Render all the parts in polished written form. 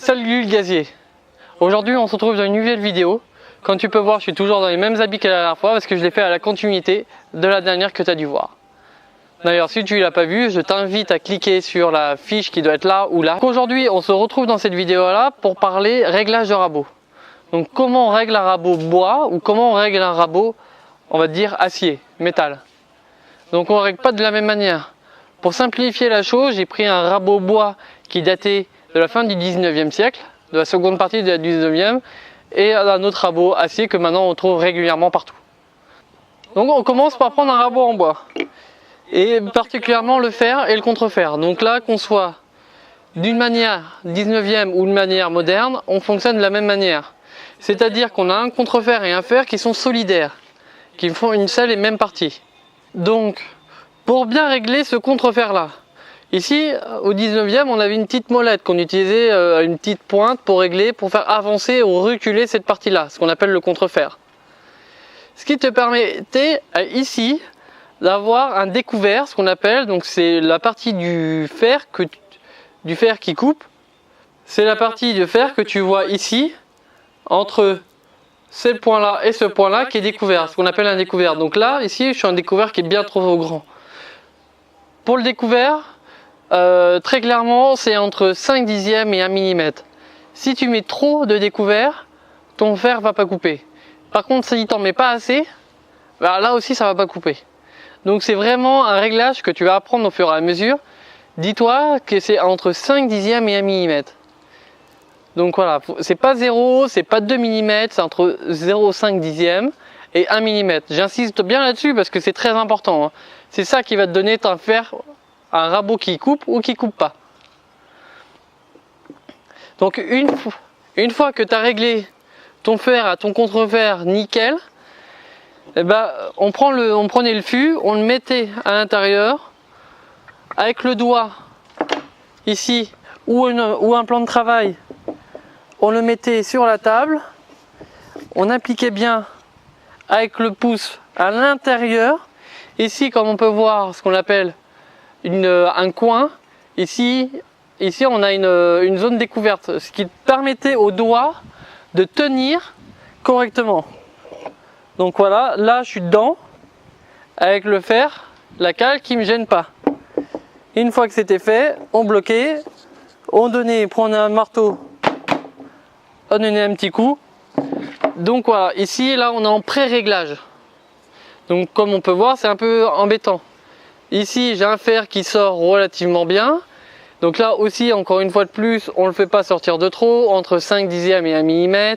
Salut le gazier. Aujourd'hui on se retrouve dans une nouvelle vidéo. Comme tu peux voir, je suis toujours dans les mêmes habits que la dernière fois parce que je l'ai fait à la continuité de la dernière que tu as dû voir. D'ailleurs, si tu ne l'as pas vu, je t'invite à cliquer sur la fiche qui doit être là ou là. Aujourd'hui, on se retrouve dans cette vidéo-là pour parler réglage de rabot. Donc comment on règle un rabot bois ou comment on règle un rabot, on va dire, acier, métal. Donc on ne règle pas de la même manière. Pour simplifier la chose, j'ai pris un rabot bois qui datait de la fin du 19e siècle, de la seconde partie du 19e, et un autre rabot acier que maintenant on trouve régulièrement partout. Donc on commence par prendre un rabot en bois, et particulièrement le fer et le contrefer. Donc là, qu'on soit d'une manière 19e ou d'une manière moderne, on fonctionne de la même manière. C'est-à-dire qu'on a un contrefer et un fer qui sont solidaires, qui font une seule et même partie. Donc, pour bien régler ce contrefer là, ici au 19e on avait une petite molette qu'on utilisait, une petite pointe pour régler, pour faire avancer ou reculer cette partie là, ce qu'on appelle le contrefer. Ce qui te permettait ici d'avoir un découvert, ce qu'on appelle, donc c'est la partie du fer, qui coupe, c'est la partie de fer que tu vois ici, entre ce point là et ce point là qui est découvert, ce qu'on appelle un découvert. Donc là, ici, je suis un découvert qui est bien trop grand. Pour le découvert, très clairement, c'est entre 5 dixièmes et 1 mm. Si tu mets trop de découvert, ton fer va pas couper. Par contre, si tu n'en mets pas assez, bah là aussi ça va pas couper. Donc c'est vraiment un réglage que tu vas apprendre au fur et à mesure. Dis-toi que c'est entre 5 dixièmes et 1 mm. Donc voilà, c'est pas 0, c'est pas 2 mm, c'est entre 0,5 dixième et 1 mm. J'insiste bien là-dessus parce que c'est très important, hein. C'est ça qui va te donner un fer, un rabot qui coupe ou qui coupe pas. Donc une fois que tu as réglé ton fer à ton contrefer nickel, eh ben, on prenait le fût, on le mettait à l'intérieur avec le doigt ici ou un plan de travail. On le mettait sur la table, on appliquait bien avec le pouce à l'intérieur. Ici, comme on peut voir, ce qu'on appelle un coin. Ici on a une zone découverte, ce qui permettait au doigt de tenir correctement. Donc voilà, là je suis dedans, avec le fer, la cale qui ne me gêne pas. Une fois que c'était fait, on bloquait, on prenait un marteau, on donnait un petit coup. Donc voilà, ici là on est en pré-réglage. Donc comme on peut voir, c'est un peu embêtant. Ici j'ai un fer qui sort relativement bien. Donc là aussi, encore une fois de plus, on ne le fait pas sortir de trop, entre 5 dixièmes et 1 mm.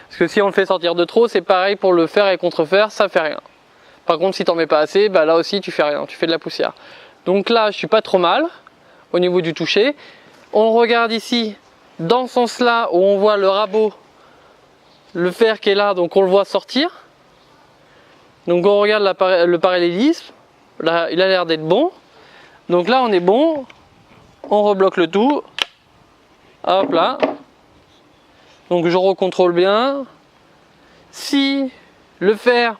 Parce que si on le fait sortir de trop, c'est pareil pour le fer et le contrefer, ça fait rien. Par contre, si tu n'en mets pas assez, bah là aussi tu fais rien, tu fais de la poussière. Donc là, je suis pas trop mal au niveau du toucher. On regarde ici, dans ce sens-là, où on voit le rabot, le fer qui est là, donc on le voit sortir. Donc on regarde le parallélisme, là il a l'air d'être bon. Donc là on est bon, on rebloque le tout, hop là. Donc je recontrôle bien. Si le fer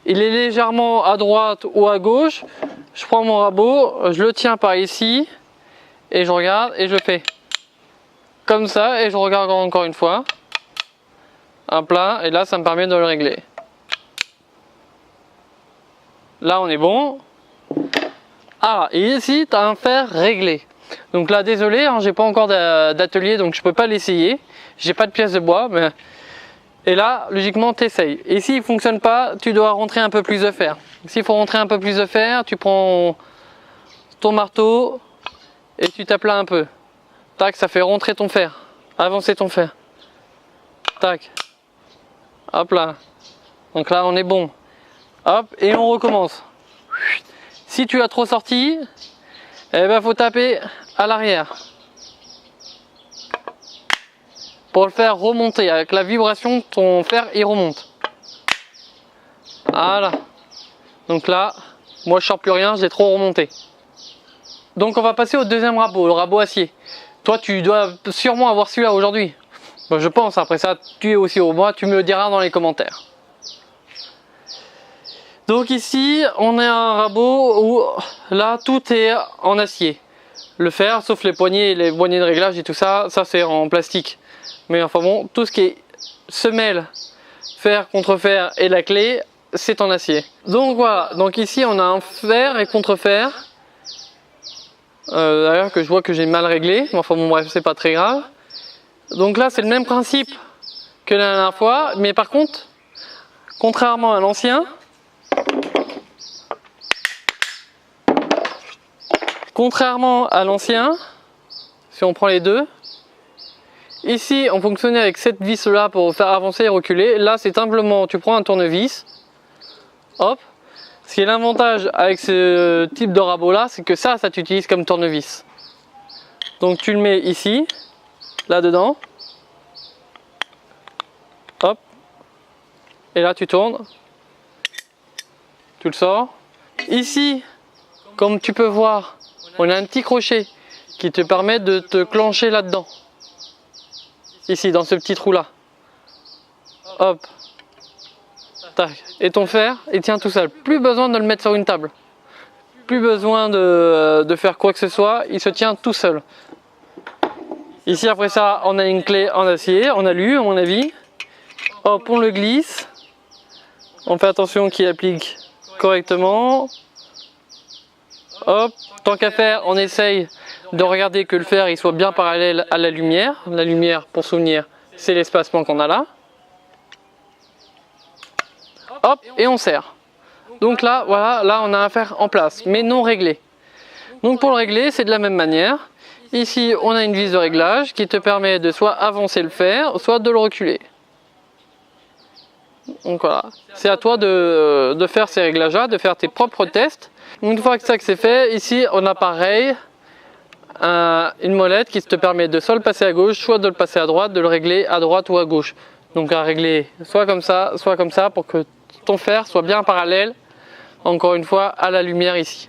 il est légèrement à droite ou à gauche, je prends mon rabot, je le tiens par ici et je regarde et je fais comme ça et je regarde encore une fois. Hop là, et là ça me permet de le régler. Là on est bon. Ah, et ici tu as un fer réglé. Donc là désolé, hein, j'ai pas encore d'atelier donc je peux pas l'essayer. J'ai pas de pièces de bois, mais... Et là logiquement tu essayes. Et s'il fonctionne pas, tu dois rentrer un peu plus de fer. S'il faut rentrer un peu plus de fer, tu prends ton marteau et tu tapes là un peu. Tac, ça fait rentrer ton fer, avancer ton fer. Tac. Hop là. Donc là on est bon. Hop, et on recommence. Si tu as trop sorti, eh ben faut taper à l'arrière pour le faire remonter. Avec la vibration, ton fer il remonte. Voilà. Donc là, moi je sors plus rien, j'ai trop remonté. Donc on va passer au deuxième rabot, le rabot acier. Toi tu dois sûrement avoir celui-là aujourd'hui. Bon, je pense, après ça tu es aussi au bois, tu me le diras dans les commentaires. Donc ici on a un rabot où là tout est en acier. le fer, sauf les poignées de réglage et tout ça, ça c'est en plastique. Mais enfin bon, tout ce qui est semelle, fer contre fer et la clé, c'est en acier. Donc voilà, donc ici on a un fer et contre-fer. D'ailleurs que je vois que j'ai mal réglé, mais enfin bon bref, c'est pas très grave. Donc là c'est le même principe que la dernière fois, mais par contre, contrairement à l'ancien, si on prend les deux, ici on fonctionnait avec cette vis là pour faire avancer et reculer. Là c'est simplement, tu prends un tournevis, hop. Ce qui est l'avantage avec ce type de rabot là, c'est que ça t'utilise comme tournevis. Donc tu le mets ici, là dedans, hop, et là tu tournes, tu le sors. Ici, comme tu peux voir, on a un petit crochet qui te permet de te clencher là-dedans. Ici, dans ce petit trou là. Hop. Tac. Et ton fer, il tient tout seul. Plus besoin de le mettre sur une table. Plus besoin de faire quoi que ce soit, il se tient tout seul. Ici, après ça, on a une clé en acier, en alu, à mon avis. Hop, on le glisse. On fait attention qu'il applique correctement. Hop, tant qu'à faire, on essaye de regarder que le fer il soit bien parallèle à la lumière. La lumière, pour souvenir, c'est l'espacement qu'on a là. Hop, et on serre. Donc là, voilà, là on a un fer en place, mais non réglé. Donc pour le régler, c'est de la même manière. Ici, on a une vis de réglage qui te permet de soit avancer le fer, soit de le reculer. Donc voilà, c'est à toi de faire ces réglages-là, de faire tes propres tests. Une fois que ça c'est fait, ici on a pareil une molette qui te permet de soit le passer à gauche, soit de le passer à droite, de le régler à droite ou à gauche. Donc à régler soit comme ça pour que ton fer soit bien parallèle, encore une fois, à la lumière ici.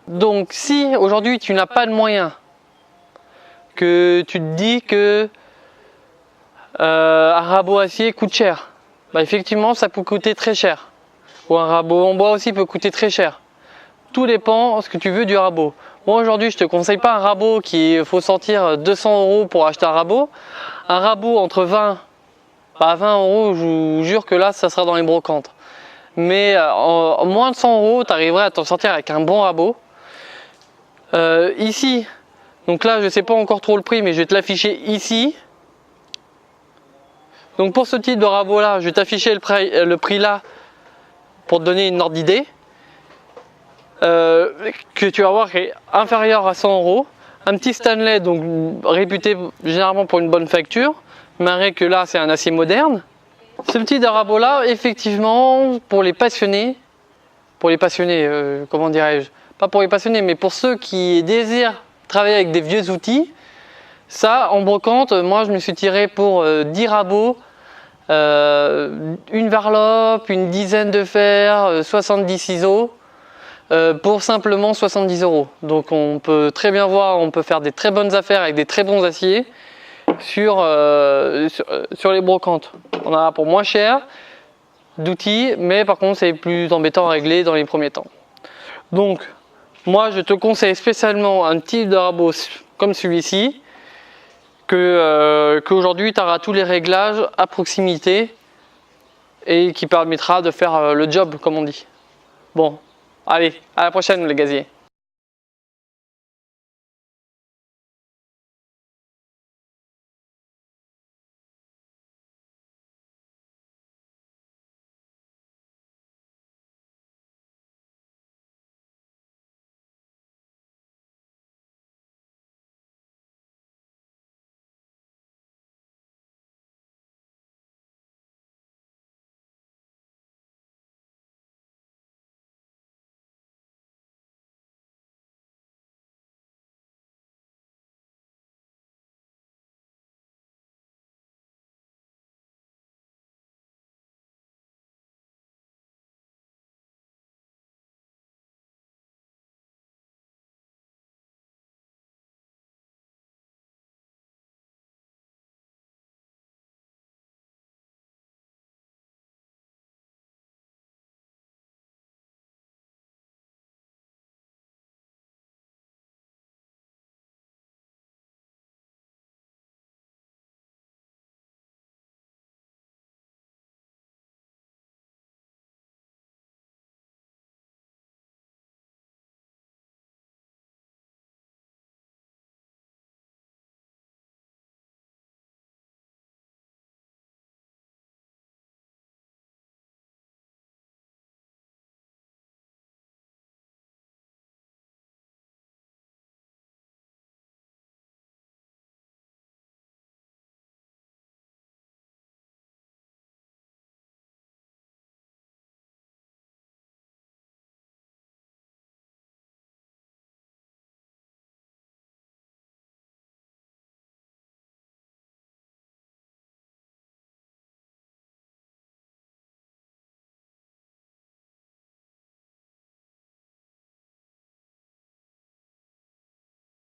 Donc si aujourd'hui tu n'as pas de moyens, que tu te dis que un rabot acier coûte cher, bah effectivement ça peut coûter très cher. Ou un rabot en bois aussi peut coûter très cher. Tout dépend de ce que tu veux du rabot. Moi aujourd'hui je te conseille pas un rabot qu'il faut sortir 200 € pour acheter un rabot. Un rabot entre 20 €, je vous jure que là ça sera dans les brocantes. Mais en moins de 100 €, tu arriverais à t'en sortir avec un bon rabot. Ici, donc là je sais pas encore trop le prix, mais je vais te l'afficher ici. Donc pour ce type de rabot là, je vais t'afficher le prix là pour te donner une ordre d'idée. Que tu vas voir qui est inférieur à 100 €. Un petit Stanley, donc réputé généralement pour une bonne facture, malgré que là c'est un acier moderne. Ce petit rabot là, effectivement, pour les passionnés, comment dirais-je, pas pour les passionnés, mais pour ceux qui désirent travailler avec des vieux outils, ça en brocante, moi je me suis tiré pour 10 rabots, une varlope, une dizaine de fers, 70 ciseaux, pour simplement 70 €. Donc on peut très bien voir, on peut faire des très bonnes affaires avec des très bons aciers sur les brocantes. On a pour moins cher d'outils, mais par contre c'est plus embêtant à régler dans les premiers temps. Donc moi je te conseille spécialement un type de rabot comme celui-ci, qu'aujourd'hui tu auras tous les réglages à proximité et qui permettra de faire le job comme on dit. Bon, allez, à la prochaine les gaziers.